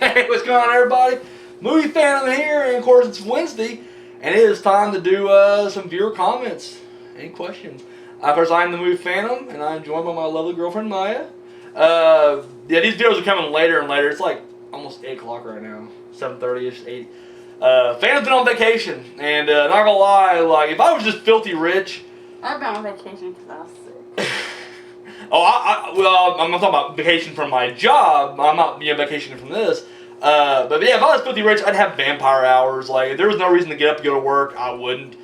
Hey, what's going on, everybody? Movie Phantom here, and of course it's Wednesday, and it is time to do some viewer comments. Any questions? Of course, I'm the Movie Phantom, and I'm joined by my lovely girlfriend Maya. Yeah, these videos are coming later and later. It's like almost 8 o'clock right now, 7:30ish, 8. Phantom's been on vacation, and not gonna lie, like if I was just filthy rich. I've been on vacation because I was sick. Well, I'm not talking about vacation from my job. I'm not vacationing from this. But yeah, if I was filthy rich, I'd have vampire hours. Like, if there was no reason to get up and go to work, I wouldn't.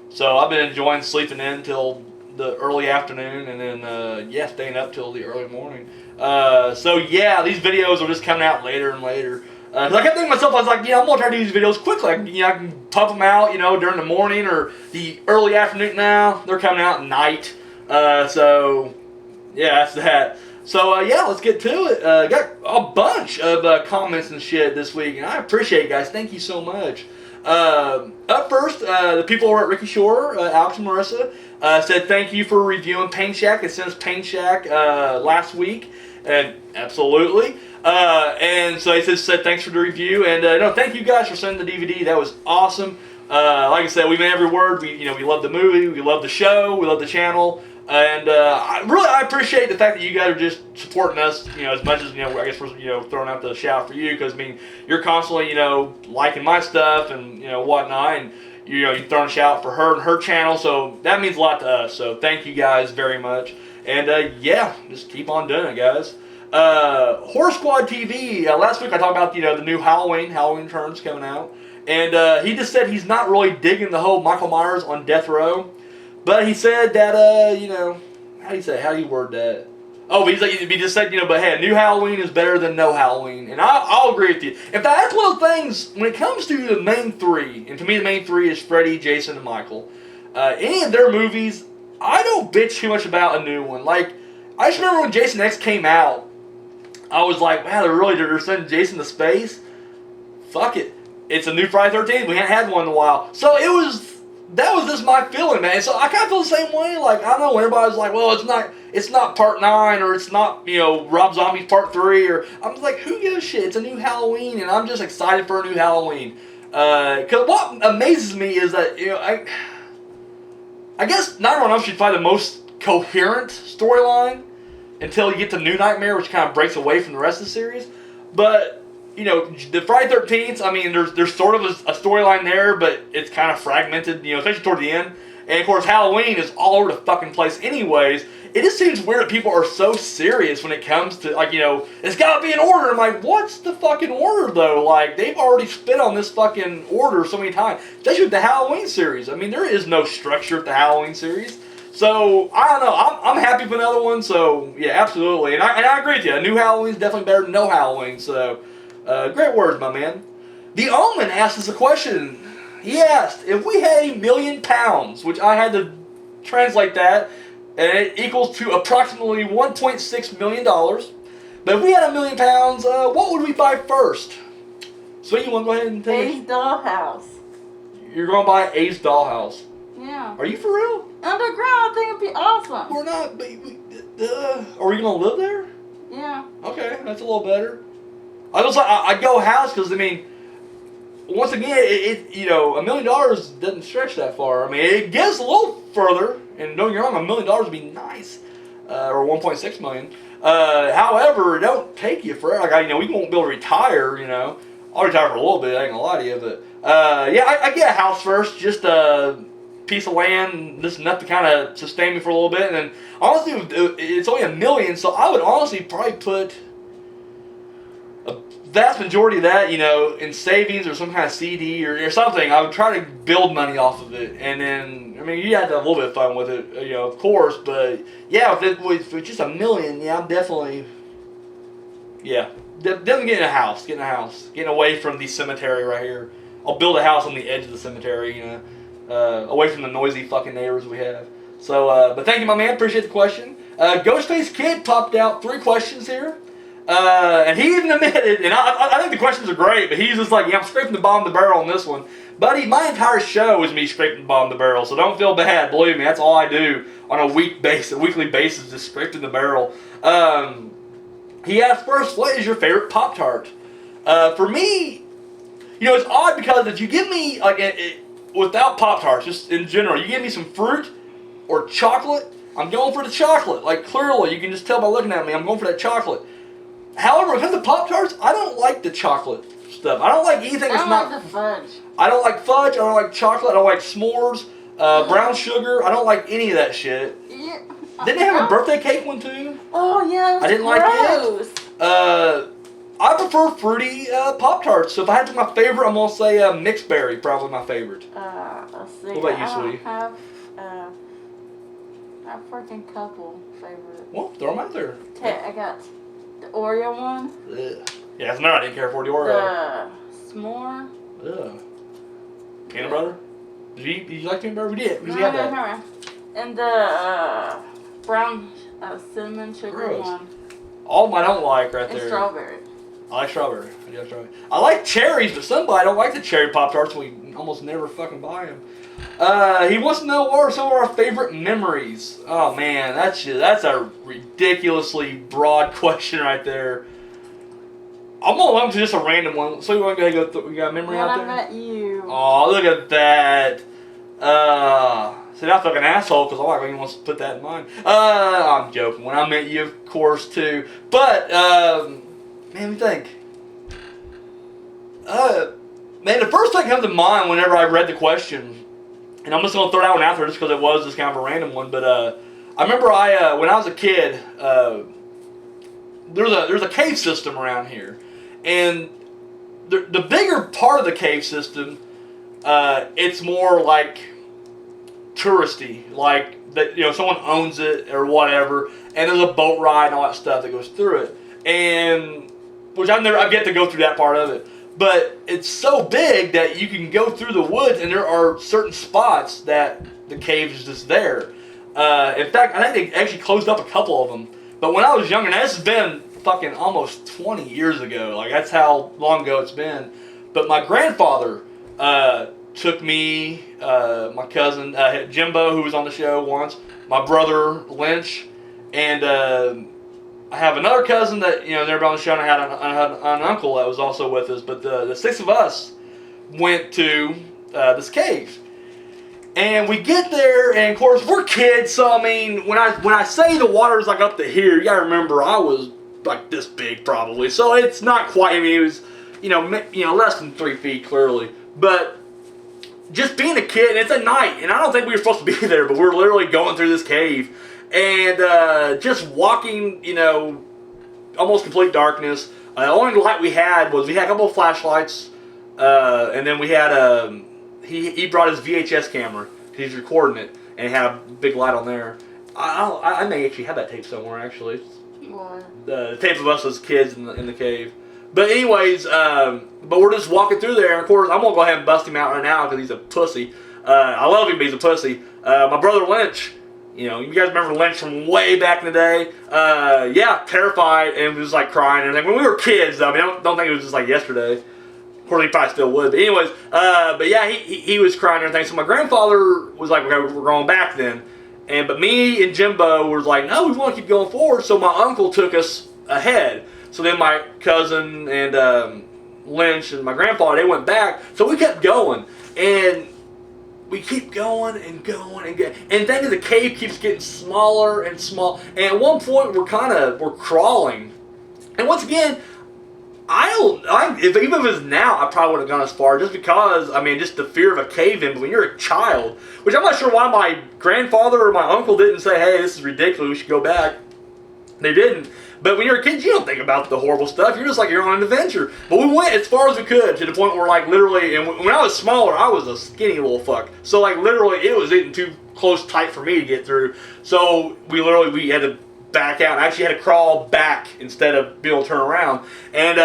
So I've been enjoying sleeping in till the early afternoon, and then staying up till the early morning. So yeah, these videos are just coming out later and later. Cause I kept thinking to myself, I was like, I'm gonna try to do these videos quickly. I can pump them out, during the morning or the early afternoon. Now they're coming out at night. So yeah, that's that. So let's get to it. Got a bunch of comments and shit this week, and I appreciate it, guys. Thank you so much. Up first, the people over at Ricky Shore, Alex and Marissa, said thank you for reviewing Pain Shack. They sent us Pain Shack last week, and absolutely. And so they said thanks for the review, and no, thank you guys for sending the DVD. That was awesome. Like I said, we meant every word. We love the movie, we love the show, we love the channel. And I appreciate the fact that you guys are just supporting us, as much as, I guess we're, throwing out the shout for you, because, you're constantly, liking my stuff and, whatnot, and, you're throwing a shout for her and her channel, so that means a lot to us, so thank you guys very much, and, just keep on doing it, guys. Horror Squad TV, last week I talked about, the new Halloween Returns coming out, and he just said he's not really digging the whole Michael Myers on death row. But he said that, how do you word that? Oh, but he just said, but hey, a new Halloween is better than no Halloween. And I'll agree with you. In fact, that's one of the things, when it comes to the main three, and to me the main three is Freddy, Jason, and Michael. Any of their movies, I don't bitch too much about a new one. Like, I just remember when Jason X came out, I was like, wow, they're sending Jason to space? Fuck it. It's a new Friday 13th. We hadn't had one in a while. So that was just my feeling, man. So I kind of feel the same way. Like, I don't know, when everybody's like, well, it's not part 9, or it's not, Rob Zombie's part 3, or I'm just like, who gives a shit? It's a new Halloween, and I'm just excited for a new Halloween. Because what amazes me is that, I guess Nightmare on Elm Street is probably the most coherent storyline until you get to New Nightmare, which kind of breaks away from the rest of the series. But the Friday 13th, there's sort of a storyline there, but it's kind of fragmented, especially toward the end. And of course, Halloween is all over the fucking place anyways. It just seems weird that people are so serious when it comes to, it's gotta be an order. I'm like, what's the fucking order, though? Like, they've already spit on this fucking order so many times, especially with the Halloween series. There is no structure with the Halloween series. So, I don't know, I'm happy with another one, so, yeah, absolutely. And I agree with you, a new Halloween is definitely better than no Halloween, so... great words, my man. The Omen asked us a question. He asked, if we had £1 million, which I had to translate that, and it equals to approximately $1.6 million, but if we had £1 million, what would we buy first? Sweet, you want to go ahead and take it? Ace Dollhouse. You're going to buy Ace Dollhouse? Yeah. Are you for real? Underground, I think it'd be awesome. We're not, are we going to live there? Yeah. Okay, that's a little better. I'd go house because, once again, $1 million doesn't stretch that far. It gets a little further, and don't get me wrong, $1 million would be nice, or 1.6 million. However, it don't take you forever. We won't be able to retire, I'll retire for a little bit, I ain't gonna lie to you, but, I get a house first, just a piece of land, just enough to kind of sustain me for a little bit, and then, honestly, it's only $1 million, so I would honestly probably put a vast majority of that, in savings or some kind of CD or something. I would try to build money off of it, and then you have to have a little bit of fun with it, of course. But yeah, if it's just $1 million, I'm definitely getting a house, getting away from the cemetery right here. I'll build a house on the edge of the cemetery, away from the noisy fucking neighbors we have. So, but thank you, my man. Appreciate the question. Ghostface Kid popped out 3 questions here. And he even admitted, and I think the questions are great, but he's just like, I'm scraping the bottom of the barrel on this one. Buddy, my entire show is me scraping the bottom of the barrel, so don't feel bad. Believe me, that's all I do on a weekly basis, just scraping the barrel. He asked first, what is your favorite Pop-Tart? For me, it's odd because if you give me without Pop-Tarts, just in general, you give me some fruit or chocolate, I'm going for the chocolate. Like, clearly, you can just tell by looking at me, I'm going for that chocolate. However, when it comes to Pop-Tarts, I don't like the chocolate stuff. I don't like anything that's not... I don't like the fudge. I don't like fudge, I don't like chocolate, I don't like s'mores, brown sugar, I don't like any of that shit. Yeah. Didn't they have a birthday cake one too? Oh, yeah, I didn't like it. I prefer fruity Pop-Tarts. So if I had to pick my favorite, I'm going to say mixed berry, probably my favorite. Let's see. What about you, sweetie? I have a freaking couple favorite. Well, throw them out there. I got the Oreo one. Ugh. Yeah, as a matter, I didn't care for the Oreo. The s'more. Ugh. Peanut butter? Did you like peanut butter? We did. We No, had no, that. no. And the brown cinnamon sugar Gross. one. All of them I don't like right And there. strawberry. I like strawberry. I do like strawberry. I like cherries, but somebody don't like the cherry Pop-Tarts. We almost never fucking buy them. He wants to know what are some of our favorite memories. Oh man, that's a ridiculously broad question right there. I'm gonna lump to just a random one. So you want to go? We got a memory When out I there. met you. Oh, look at that. See, that's like an asshole because I'm not even want to put that in mind. I'm joking. When I met you, of course, too. But, man, let me think. Man, the first thing that comes to mind whenever I read the question, and I'm just going to throw that one out there just because it was just kind of a random one, but I remember when I was a kid, there's a cave system around here. And the bigger part of the cave system, it's more like touristy, like that, someone owns it or whatever, and there's a boat ride and all that stuff that goes through it, and which I've yet to go through that part of it, but it's so big that you can go through the woods, and there are certain spots that the cave is just there. In fact, I think they actually closed up a couple of them. But when I was younger, now this has been fucking almost 20 years ago. Like, that's how long ago it's been. But my grandfather took me, my cousin Jimbo, who was on the show once, my brother Lynch, and I have another cousin that never on the show, and I had an uncle that was also with us. But the six of us went to this cave. And we get there, and of course we're kids, so I mean, when I say the water's like up to here, you gotta remember I was like this big probably, so it's not quite. I mean, it was less than 3 feet clearly, but just being a kid, and it's at night, and I don't think we were supposed to be there, but we're literally going through this cave, and just walking, almost complete darkness. The only light we had a couple of flashlights, and then we had He brought his VHS camera. He's recording it, and had a big light on there. I may actually have that tape somewhere. Actually, What? the tape of us as kids in the cave. But anyways, but we're just walking through there, and of course I'm gonna go ahead and bust him out right now because he's a pussy. I love him, but he's a pussy. My brother Lynch. You guys remember Lynch from way back in the day? Yeah, terrified and was like crying and everything. When we were kids, though, I mean, I don't think it was just like yesterday. Of course, he probably still would. But anyways, but yeah, he was crying and everything. So my grandfather was like, okay, we're going back then. But me and Jimbo was like, no, we want to keep going forward. So my uncle took us ahead. So then my cousin and Lynch and my grandfather, they went back. So we kept going. And we keep going and going and going. And then the cave keeps getting smaller and small. And at one point, we're crawling. And once again, even if it was now, I probably would have gone as far just because, I mean, just the fear of a cave-in. But when you're a child, which I'm not sure why my grandfather or my uncle didn't say, hey, this is ridiculous, we should go back. They didn't. But when you're a kid, you don't think about the horrible stuff. You're just like, you're on an adventure. But we went as far as we could to the point where, like, literally, and when I was smaller, I was a skinny little fuck. So, like, literally, it was getting too close, tight for me to get through. So we had to back out. I actually had to crawl back instead of being able to turn around. And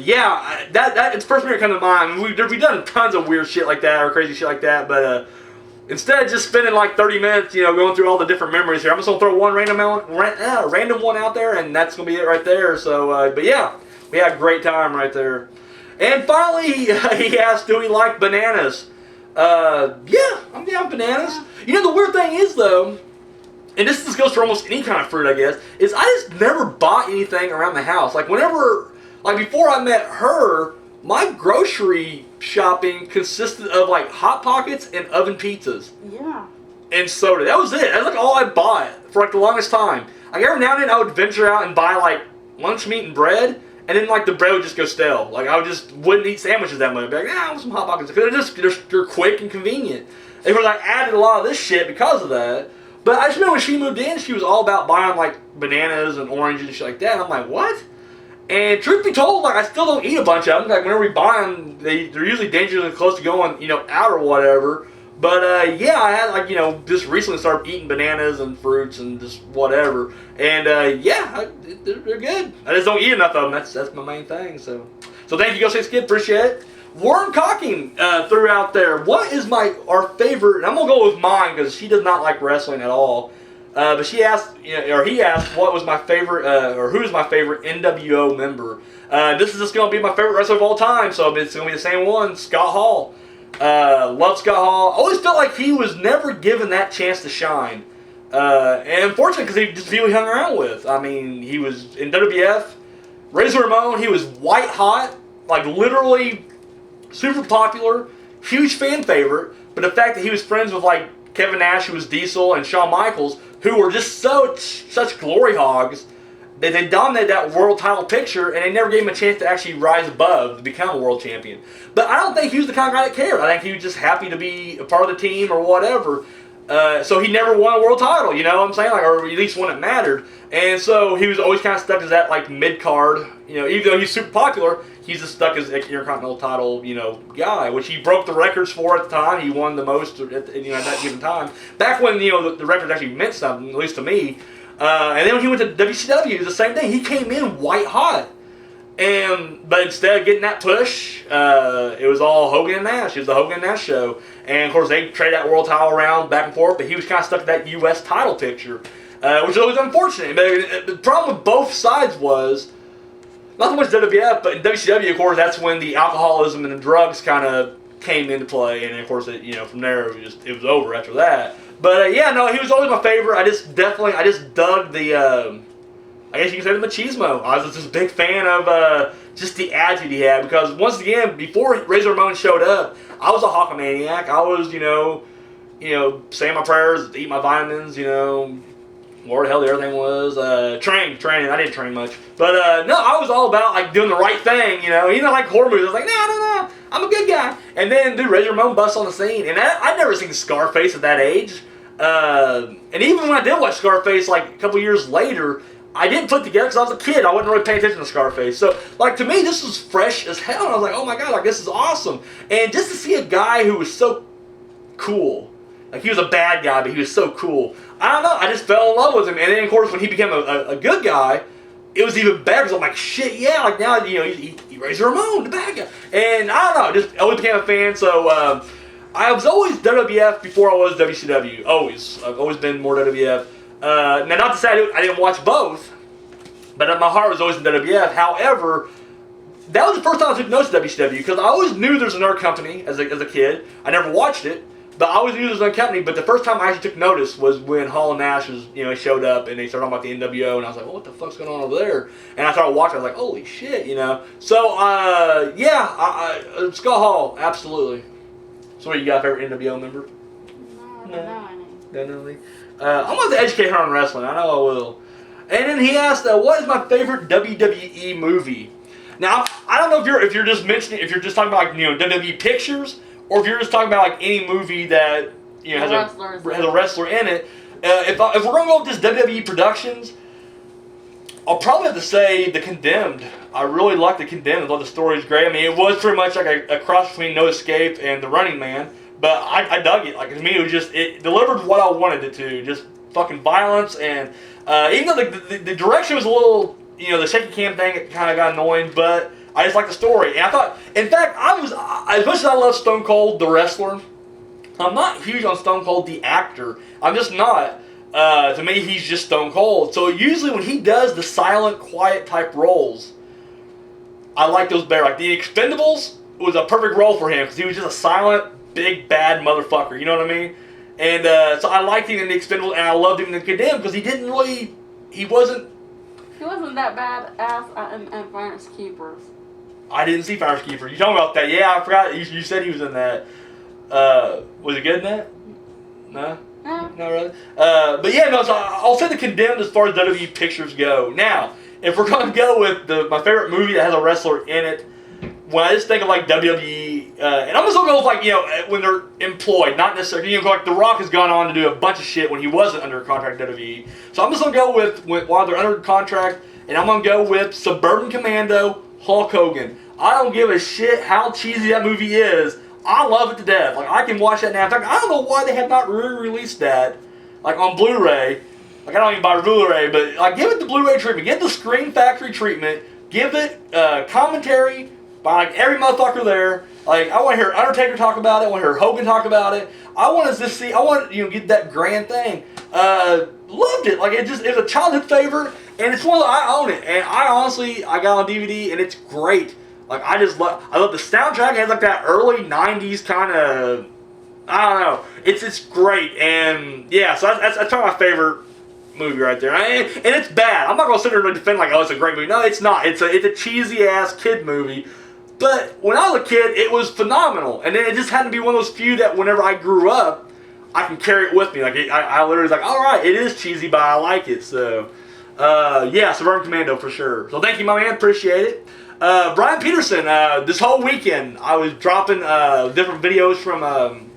yeah, that it's the first thing that comes to mind. We've done tons of weird shit like that or crazy shit like that, but instead of just spending like 30 minutes, going through all the different memories here, I'm just gonna throw one random one out there, and that's gonna be it right there. So, but yeah, we had a great time right there. And finally, he asked, "Do we like bananas?" Yeah, I'm down with bananas. The weird thing is though, and this goes for almost any kind of fruit, I guess, is I just never bought anything around the house. Like, whenever Like before I met her, my grocery shopping consisted of like Hot Pockets and oven pizzas. Yeah. And soda. That was it. That's like all I bought for like the longest time. Like every now and then I would venture out and buy like lunch meat and bread, and then like the bread would just go stale. Like I wouldn't eat sandwiches that much. I'd be like, I want some Hot Pockets because they're quick and convenient. And I added a lot of this shit because of that. But I just remember when she moved in, she was all about buying like bananas and oranges and shit like that. And I'm like, what? And truth be told, like I still don't eat a bunch of them. Like whenever we buy them, they're usually dangerously close to going, out or whatever. But yeah, I had like just recently started eating bananas and fruits and just whatever. And yeah, they're good. I just don't eat enough of them. That's my main thing. So thank you, Ghostface Kid. Appreciate it. Warren Cocking threw out there, what is our favorite? And I'm gonna go with mine because she does not like wrestling at all. But she asked, or he asked, what was my favorite, or who's my favorite NWO member? This is just gonna be my favorite wrestler of all time. So it's gonna be the same one, Scott Hall. Love Scott Hall. Always felt like he was never given that chance to shine. And unfortunately, because he just people he hung around with. I mean, he was in WWF, Razor Ramon. He was white hot, like literally super popular, huge fan favorite. But the fact that he was friends with like Kevin Nash, who was Diesel, and Shawn Michaels, who were just such glory hogs, that they dominated that world title picture, and they never gave him a chance to actually rise above to become a world champion. But I don't think he was the kind of guy that cared. I think he was just happy to be a part of the team or whatever. So he never won a world title, you know what I'm saying? Like, or at least when it mattered. And so he was always kind of stuck as that like mid card, even though he's super popular, he's just stuck as an Intercontinental title, guy, which he broke the records for at the time. He won the most at that given time. Back when the records actually meant something, at least to me. And then when he went to WCW, it was the same thing. He came in white hot. But instead of getting that push, it was all Hogan and Nash. It was the Hogan and Nash show. And of course, they traded that world title around back and forth, but he was kind of stuck in that U.S. title picture, which was always unfortunate. But the problem with both sides was, not so much WWF, but in WCW, of course, that's when the alcoholism and the drugs kind of came into play. And of course, from there, it was over after that. But yeah, no, he was always my favorite. I just dug the, I guess you can say the machismo. I was just a big fan of just the attitude he had, because once again, before Razor Ramon showed up, I was a Hawkamaniac. I was, saying my prayers, eat my vitamins, where the hell the other thing was, training. I didn't train much. But no, I was all about like doing the right thing, even like horror movies. I was like, no, I'm a good guy. And then Razor Ramon busts on the scene, and I'd never seen Scarface at that age. And even when I did watch Scarface like a couple years later, I didn't put together because I was a kid. I wasn't really paying attention to Scarface. So, like, to me, this was fresh as hell. And I was like, oh my god, like, this is awesome. And just to see a guy who was so cool, like, he was a bad guy, but he was so cool. I don't know, I just fell in love with him. And then, of course, when he became a good guy, it was even better because I'm like, shit, yeah, like, now, he Razor Ramon, the bad guy. And I don't know, just always became a fan. So, I was always WWF before I was WCW. Always. I've always been more WWF. Now, not to say I didn't watch both, but my heart was always in WWF. However, that was the first time I took notice of WCW, because I always knew there was another company as a kid. I never watched it, but I always knew there was another company. But the first time I actually took notice was when Hall and Nash was, showed up, and they started talking about the NWO, and I was like, well, what the fuck's going on over there? And I started watching. I was like, holy shit, So, yeah, Scott Hall, absolutely. So, what, you got a favorite NWO member? No, I don't know any. Definitely. I'm going to educate her on wrestling. I know I will. And then he asked, what is my favorite WWE movie? Now, I don't know if you're just talking about like, WWE pictures, or if you're just talking about like any movie that has a wrestler in it. If we're going to go with just WWE Productions, I'll probably have to say The Condemned. I really like The Condemned. I thought the story is great. I mean, it was pretty much like a cross between No Escape and The Running Man. But I dug it. Like, to me, it delivered what I wanted it to. Just fucking violence, and even though the direction was a little, the shaky cam thing kind of got annoying, but I just liked the story. And I thought, in fact, as much as I love Stone Cold, the wrestler, I'm not huge on Stone Cold, the actor. I'm just not. To me, he's just Stone Cold. So usually when he does the silent, quiet type roles, I like those better. Like, The Expendables was a perfect role for him, because he was just a silent, big bad motherfucker, you know what I mean? And so I liked him in The Expendables, and I loved him in The Condemned, because he He wasn't that badass in Finders Keepers. I didn't see Finders Keeper. You talking about that? Yeah, I forgot. You said he was in that. Was he good in that? No? Yeah. Not really. But yeah, no, so I'll say the Condemned as far as WWE pictures go. Now, if we're going to go with my favorite movie that has a wrestler in it, when I just think of like WWE, and I'm just going to go with like, when they're employed, not necessarily, like The Rock has gone on to do a bunch of shit when he wasn't under contract at WWE. So I'm just going to go with while they're under contract, and I'm going to go with Suburban Commando, Hulk Hogan. I don't give a shit how cheesy that movie is. I love it to death. Like, I can watch that now. In fact, I don't know why they have not re-released that, like, on Blu-ray. Like, I don't even buy Blu-ray, but, like, give it the Blu-ray treatment. Give the Scream Factory treatment. Give it commentary by, like, every motherfucker there. Like, I want to hear Undertaker talk about it. I want to hear Hogan talk about it. I want to get that grand thing. Loved it. Like, it's a childhood favorite, and it's one I own it. And I got on DVD, and it's great. Like, I love the soundtrack. It has like that early 90s kind of, I don't know. It's great. And yeah, so that's probably my favorite movie right there. And it's bad. I'm not going to sit there and defend like, oh, it's a great movie. No, it's not. It's a cheesy ass kid movie. But when I was a kid, it was phenomenal. And then it just had to be one of those few that whenever I grew up, I can carry it with me. Like, I literally was like, all right, it is cheesy, but I like it. So, yeah, Suburban Commando for sure. So thank you, my man. Appreciate it. Brian Peterson, this whole weekend, I was dropping different videos from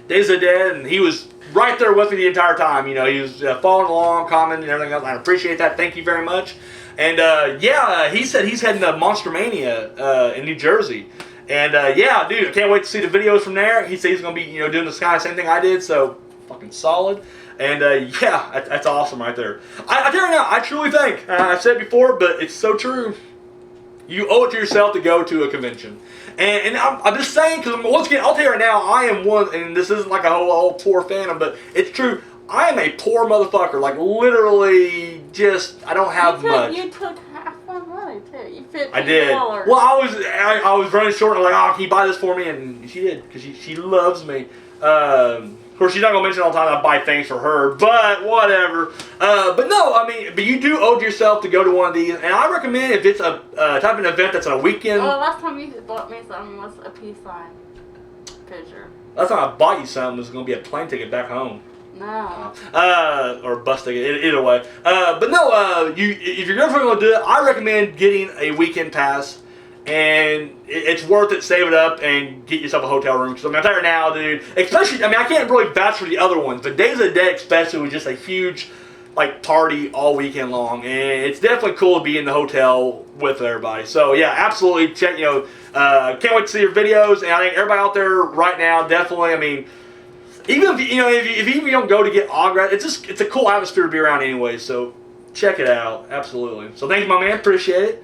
Days of the Dead, and he was right there with me the entire time. He was following along, commenting, and everything else. I appreciate that. Thank you very much. And yeah, he said he's heading to Monster Mania in New Jersey. And yeah, dude, I can't wait to see the videos from there. He said he's going to be doing the same thing I did, so fucking solid. And yeah, that's awesome right there. I tell you right now, I truly think, I've said it before, but it's so true. You owe it to yourself to go to a convention. And I'm just saying, because once again, I'll tell you right now, I am one, and this isn't like a whole poor phantom, but it's true. I am a poor motherfucker. Like, literally, I don't have much. You took half my money, too. You $15. I did. Well, I was running short, and I'm like, oh, can you buy this for me? And she did, because she loves me. Of course, she's not going to mention all the time I buy things for her, but whatever. But no, but you do owe it to yourself to go to one of these, and I recommend if it's a type of event that's on a weekend. Well, last time you bought me something was a peace sign picture. Last time I bought you something was going to be a plane ticket back home. No. Or a bus ticket, either way. But no, if your girlfriend will do it, I recommend getting a weekend pass. And it's worth it. Save it up and get yourself a hotel room. Because I'm going to tell you now, dude, especially, I can't really vouch for the other ones, but Days of the Dead especially was just a huge, like, party all weekend long. And it's definitely cool to be in the hotel with everybody. So, yeah, absolutely check, can't wait to see your videos. And I think everybody out there right now, definitely, even if you don't go to get autographs, it's a cool atmosphere to be around anyway. So, check it out. Absolutely. So, thank you, my man. Appreciate it.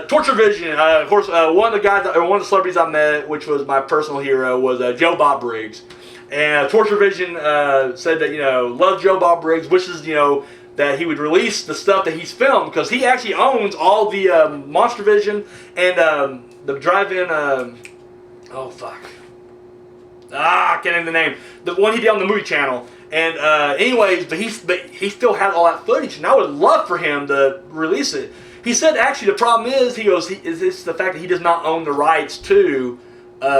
Torture Vision, of course, one of the celebrities I met, which was my personal hero, was Joe Bob Briggs. And Torture Vision said that, loves Joe Bob Briggs, wishes, that he would release the stuff that he's filmed, because he actually owns all the Monster Vision and the drive-in, oh fuck. I can't remember the name. The one he did on the movie channel. And anyways, but he still has all that footage, and I would love for him to release it. He said, actually, the problem is, it's the fact that he does not own the rights to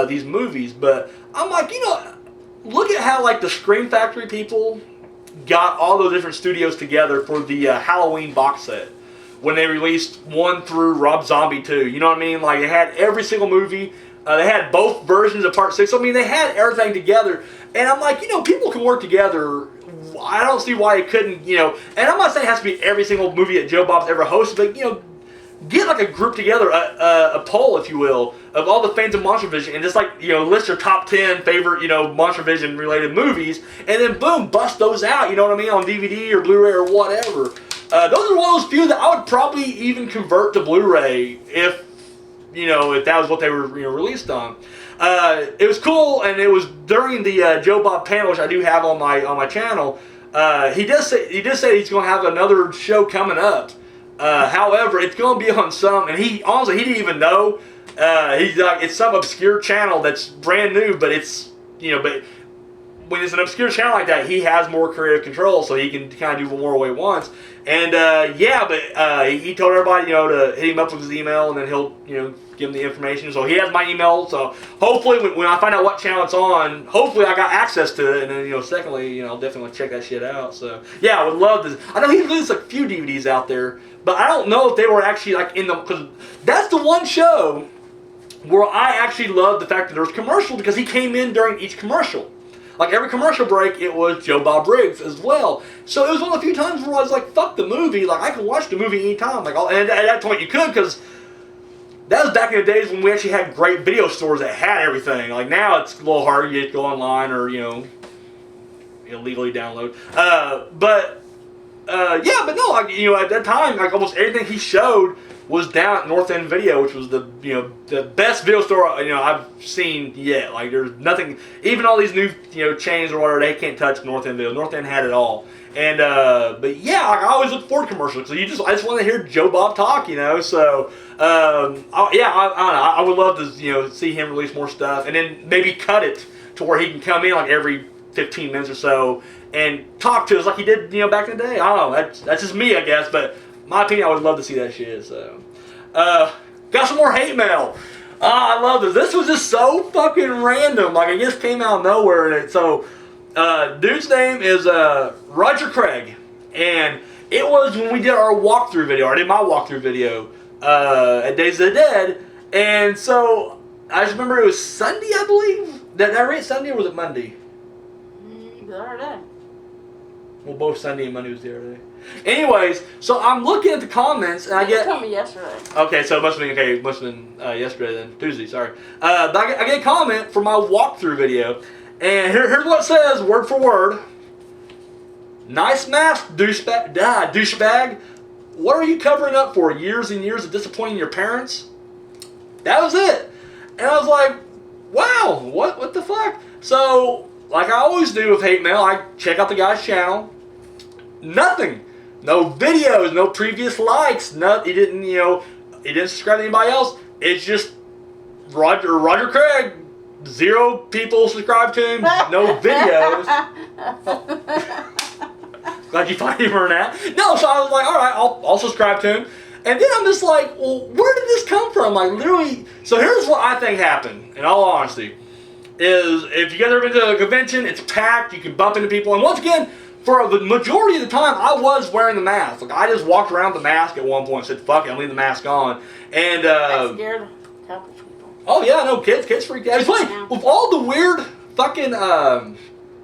these movies. But I'm like, look at how, like, the Scream Factory people got all those different studios together for the Halloween box set when they released 1 through Rob Zombie 2. You know what I mean? Like, they had every single movie. They had both versions of Part 6. So, they had everything together. And I'm like, people can work together. I don't see why it couldn't, and I'm not saying it has to be every single movie that Joe Bob's ever hosted, but, get like a group together, a poll, if you will, of all the fans of Monster Vision, and just like, list your top 10 favorite, Monster Vision related movies, and then boom, bust those out, you know what I mean, on DVD or Blu-ray or whatever. Those are one of those few that I would probably even convert to Blu-ray if that was what they were released on. It was cool, and it was during the Joe Bob panel, which I do have on my channel. He does say he's going to have another show coming up. However, it's going to be on some, and he didn't even know. He's like, it's some obscure channel that's brand new, but it's but when it's an obscure channel like that, he has more creative control, so he can kind of do more what he wants. And he told everybody, to hit him up with his email, and then he'll, give him the information. So he has my email. So hopefully, when I find out what channel it's on, hopefully I got access to it. And then, secondly, I'll definitely check that shit out. So yeah, I would love to. I know he released a few DVDs out there, but I don't know if they were actually like in the, because that's the one show where I actually loved the fact that there was commercials, because he came in during each commercial. Like every commercial break, it was Joe Bob Briggs as well. So it was one of the few times where I was like, fuck the movie. Like, I can watch the movie anytime. Like, and at that point you could, because that was back in the days when we actually had great video stores that had everything. Like, now it's a little harder. You have to go online or, illegally download. But no, like, at that time, like, almost everything he showed was down at North End Video, which was the best video store I've seen yet. Like, there's nothing, even all these new chains or whatever, they can't touch North End Video. North End had it all. And but yeah, I always look forward to commercials. So I just want to hear Joe Bob talk, So I don't know. I would love to see him release more stuff, and then maybe cut it to where he can come in like every 15 minutes or so and talk to us like he did back in the day. I don't know. That's just me, I guess, but. My opinion, I would love to see that shit. So, got some more hate mail. I love this. This was just so fucking random. Like, it just came out of nowhere. And so, dude's name is Roger Craig, and it was when we did our walkthrough video. I did my walkthrough video at Days of the Dead, and so I just remember it was Sunday, I believe. Did I read Sunday or was it Monday? The other day. Well, both Sunday and Monday was the other day. Anyways, so I'm looking at the comments, and I get. You told me yesterday. Okay, so it must have been yesterday then, Tuesday. Sorry, but I get a comment for my walkthrough video, and here's what it says, word for word. Nice mask, douchebag. What are you covering up for? Years and years of disappointing your parents? That was it, and I was like, wow, what the fuck? So, like I always do with hate mail, I check out the guy's channel. Nothing. No videos, no previous likes, he didn't subscribe to anybody else. It's just Roger Craig. 0 people subscribe to him, no videos. Glad you find humor in that. No, so I was like, alright, I'll subscribe to him. And then I'm just like, well, where did this come from? Like, literally, so here's what I think happened, in all honesty, is if you guys ever been to a convention, it's packed, you can bump into people, and once again, for the majority of the time, I was wearing the mask. Like, I just walked around with the mask at one point and said, fuck it, I'll leave the mask on. And, I scared a couple people. Oh, yeah, no, kids freaked out. It's funny, with all the weird fucking,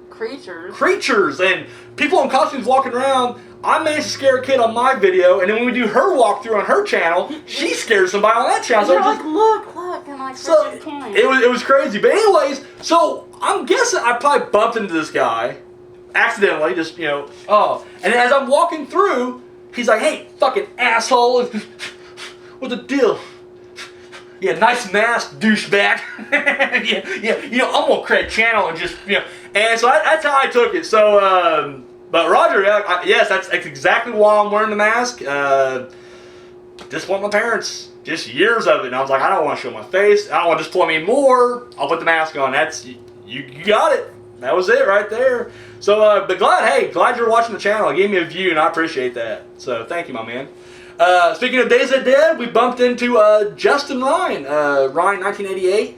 creatures and people in costumes walking around, I managed to scare a kid on my video, and then when we do her walkthrough on her channel, she scared somebody on that channel. So you're like, look, and like, so it was crazy. But anyways, so I'm guessing I probably bumped into this guy. Accidentally, just, and then as I'm walking through, he's like, hey, fucking asshole, what's the deal? Yeah, nice mask, douchebag. yeah, I'm gonna create a channel and just, and so that's how I took it. So, but Roger, yes, that's exactly why I'm wearing the mask. Just want my parents, just years of it, and I was like, I don't want to show my face, I don't want to display me more, I'll put the mask on. That's, you got it. That was it right there. So, but glad you're watching the channel. It gave me a view, and I appreciate that. So, thank you, my man. Speaking of Days of the Dead, we bumped into Justin Ryan, Ryan 1988,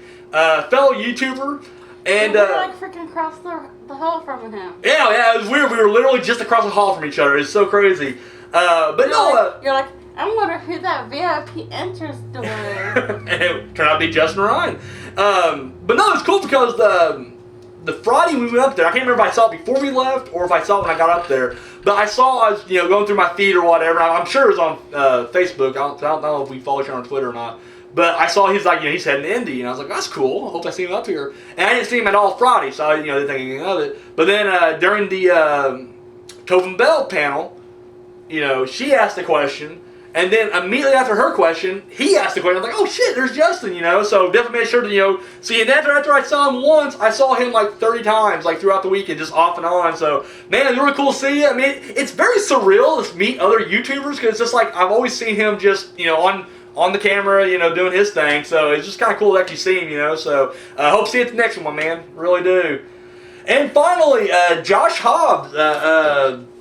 fellow YouTuber, and we were like freaking across the hall from him. Yeah, it was weird. We were literally just across the hall from each other. It's so crazy. You're like, I wonder who that VIP entrance door is. And it turned out to be Justin Ryan. But no, it's cool because the Friday we went up there, I can't remember if I saw it before we left or if I saw it when I got up there. But I was going through my feed or whatever. I'm sure it was on Facebook. I don't know if we follow each other on Twitter or not. But I saw he's like, he's heading to Indy, and I was like, that's cool. I hope I see him up here. And I didn't see him at all Friday, so I didn't think anything of it. But then during the Tobin Bell panel, she asked the question. And then immediately after her question, he asked the question. I was like, oh shit, there's Justin, So definitely made sure to, see. And after I saw him once, I saw him like 30 times, like throughout the weekend, just off and on. So, man, it's really cool to see you. I mean, it's very surreal to meet other YouTubers because it's just like I've always seen him just, on the camera, doing his thing. So it's just kind of cool to actually see him, So I hope to see you at the next one, my man. Really do. And finally, Josh Hobbs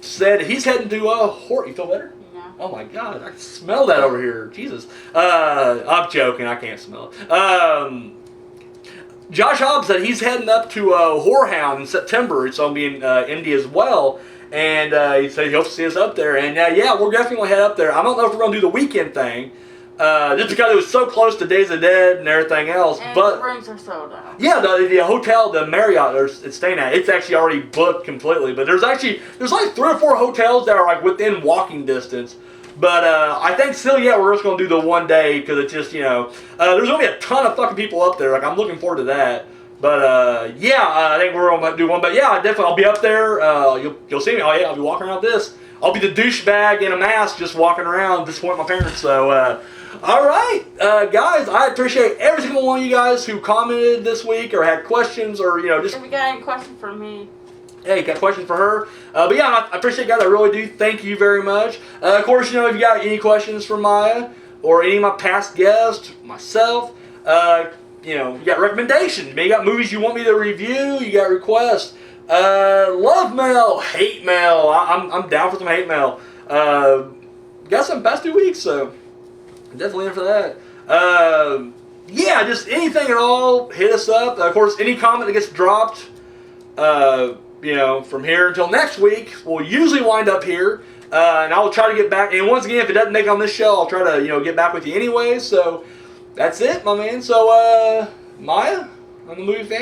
said he's heading to Horton. You feel better? Yeah. Oh my God, I can smell that over here. Jesus. I'm joking. I can't smell it. Josh Hobbs said he's heading up to Whorehound in September. It's going to be in Indy as well. And he said he hopes to see us up there. And yeah, we're definitely going to head up there. I don't know if we're going to do the weekend thing. Just because it was so close to Days of the Dead and everything else. And but the rooms are sold out. yeah, the hotel, the Marriott it's staying at, it's actually already booked completely. But there's like 3 or 4 hotels that are like within walking distance. But I think still, yeah, we're just going to do the one day because it's just, there's going to be a ton of fucking people up there. Like, I'm looking forward to that. But yeah, I think we're going to do one. But yeah, definitely, I'll be up there. You'll see me. Oh yeah, I'll be walking around with this. I'll be the douchebag in a mask just walking around, disappointing my parents. So, all right, guys, I appreciate every single one of you guys who commented this week or had questions or, just... If you got any questions for me. Hey, got questions for her? But yeah, I appreciate it, guys. I really do. Thank you very much. Of course, if you got any questions for Maya or any of my past guests, myself, you got recommendations. Maybe you got movies you want me to review. You got requests. Love mail, hate mail. I'm down for some hate mail. Got some past 2 weeks, so definitely in for that. Yeah, just anything at all, hit us up. Of course, any comment that gets dropped, from here until next week, we'll usually wind up here. And I will try to get back. And once again, if it doesn't make it on this show, I'll try to, get back with you anyway. So that's it, my man. So, Maya, I'm the movie fan.